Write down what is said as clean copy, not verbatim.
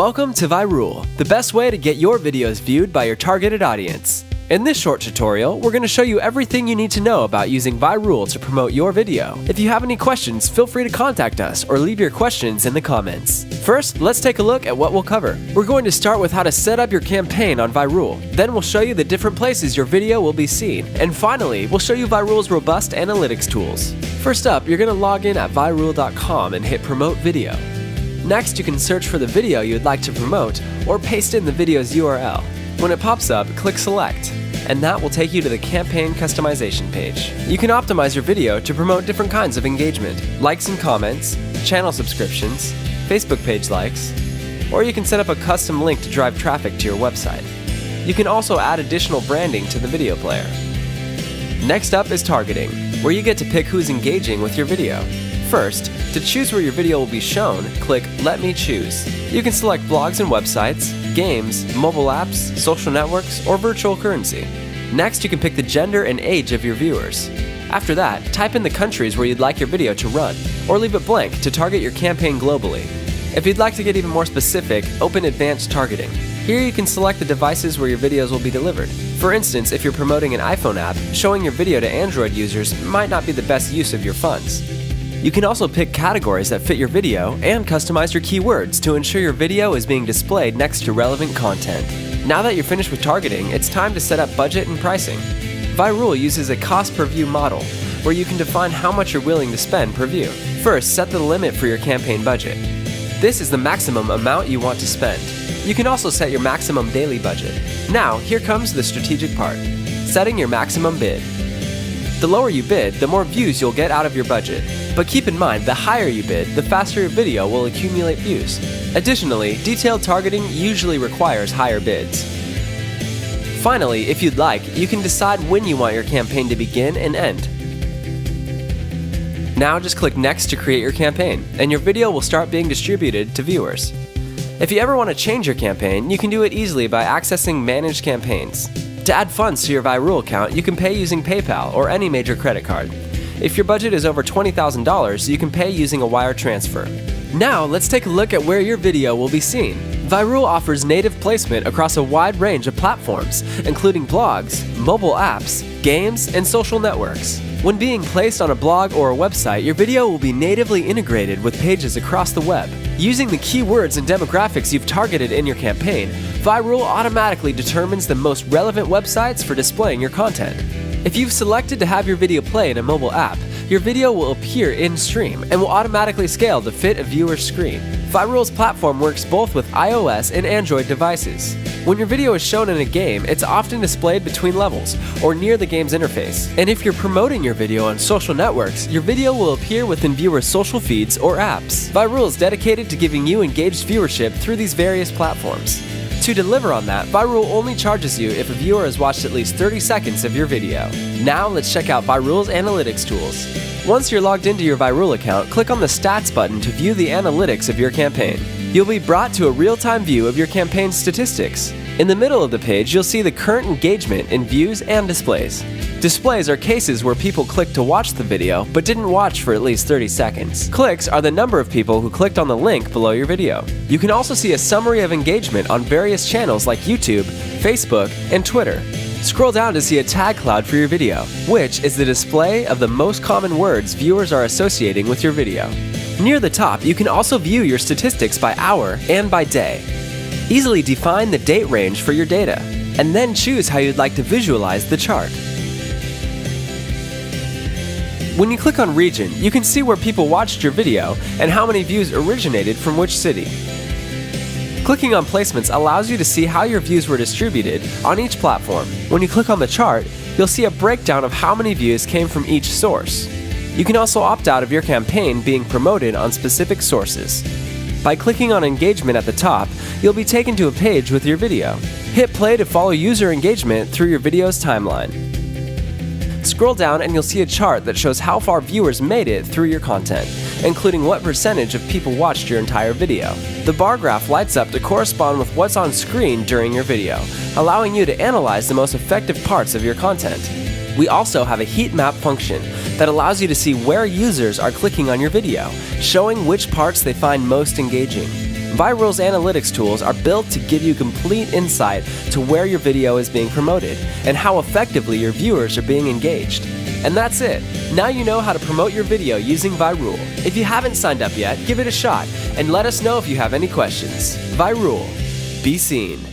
Welcome to Virool, the best way to get your videos viewed by your targeted audience. In this short tutorial, we're going to show you everything you need to know about using Virool to promote your video. If you have any questions, feel free to contact us or leave your questions in the comments. First, let's take a look at what we'll cover. We're going to start with how to set up your campaign on Virool. Then we'll show you the different places your video will be seen. And finally, we'll show you Virool's robust analytics tools. First up, you're going to log in at virool.com and hit Promote Video. Next, you can search for the video you'd like to promote or paste in the video's URL. When it pops up, click Select, and that will take you to the campaign customization page. You can optimize your video to promote different kinds of engagement, likes and comments, channel subscriptions, Facebook page likes, or you can set up a custom link to drive traffic to your website. You can also add additional branding to the video player. Next up is targeting, where you get to pick who's engaging with your video. First, to choose where your video will be shown, click Let Me Choose. You can select blogs and websites, games, mobile apps, social networks, or virtual currency. Next, you can pick the gender and age of your viewers. After that, type in the countries where you'd like your video to run, or leave it blank to target your campaign globally. If you'd like to get even more specific, open Advanced Targeting. Here you can select the devices where your videos will be delivered. For instance, if you're promoting an iPhone app, showing your video to Android users might not be the best use of your funds. You can also pick categories that fit your video and customize your keywords to ensure your video is being displayed next to relevant content. Now that you're finished with targeting, it's time to set up budget and pricing. Virool uses a cost per view model, where you can define how much you're willing to spend per view. First, set the limit for your campaign budget. This is the maximum amount you want to spend. You can also set your maximum daily budget. Now, here comes the strategic part: setting your maximum bid. The lower you bid, the more views you'll get out of your budget. But keep in mind, the higher you bid, the faster your video will accumulate views. Additionally, detailed targeting usually requires higher bids. Finally, if you'd like, you can decide when you want your campaign to begin and end. Now just click Next to create your campaign, and your video will start being distributed to viewers. If you ever want to change your campaign, you can do it easily by accessing Manage Campaigns. To add funds to your Virool account, you can pay using PayPal or any major credit card. If your budget is over $20,000, you can pay using a wire transfer. Now, let's take a look at where your video will be seen. Virool offers native placement across a wide range of platforms, including blogs, mobile apps, games, and social networks. When being placed on a blog or a website, your video will be natively integrated with pages across the web. Using the keywords and demographics you've targeted in your campaign, Virool automatically determines the most relevant websites for displaying your content. If you've selected to have your video play in a mobile app, your video will appear in-stream and will automatically scale to fit a viewer's screen. Virool's platform works both with iOS and Android devices. When your video is shown in a game, it's often displayed between levels or near the game's interface. And if you're promoting your video on social networks, your video will appear within viewers' social feeds or apps. Virool is dedicated to giving you engaged viewership through these various platforms. To deliver on that, Virool only charges you if a viewer has watched at least 30 seconds of your video. Now let's check out Virool's analytics tools. Once you're logged into your Virool account, click on the Stats button to view the analytics of your campaign. You'll be brought to a real-time view of your campaign's statistics. In the middle of the page, you'll see the current engagement in views and displays. Displays are cases where people clicked to watch the video but didn't watch for at least 30 seconds. Clicks are the number of people who clicked on the link below your video. You can also see a summary of engagement on various channels like YouTube, Facebook, and Twitter. Scroll down to see a tag cloud for your video, which is the display of the most common words viewers are associating with your video. Near the top, you can also view your statistics by hour and by day. Easily define the date range for your data, and then choose how you'd like to visualize the chart. When you click on Region, you can see where people watched your video and how many views originated from which city. Clicking on Placements allows you to see how your views were distributed on each platform. When you click on the chart, you'll see a breakdown of how many views came from each source. You can also opt out of your campaign being promoted on specific sources. By clicking on Engagement at the top, you'll be taken to a page with your video. Hit play to follow user engagement through your video's timeline. Scroll down and you'll see a chart that shows how far viewers made it through your content, including what percentage of people watched your entire video. The bar graph lights up to correspond with what's on screen during your video, allowing you to analyze the most effective parts of your content. We also have a heat map function that allows you to see where users are clicking on your video, showing which parts they find most engaging. Virool's analytics tools are built to give you complete insight to where your video is being promoted and how effectively your viewers are being engaged. And that's it. Now you know how to promote your video using Virool. If you haven't signed up yet, give it a shot and let us know if you have any questions. Virool. Be seen.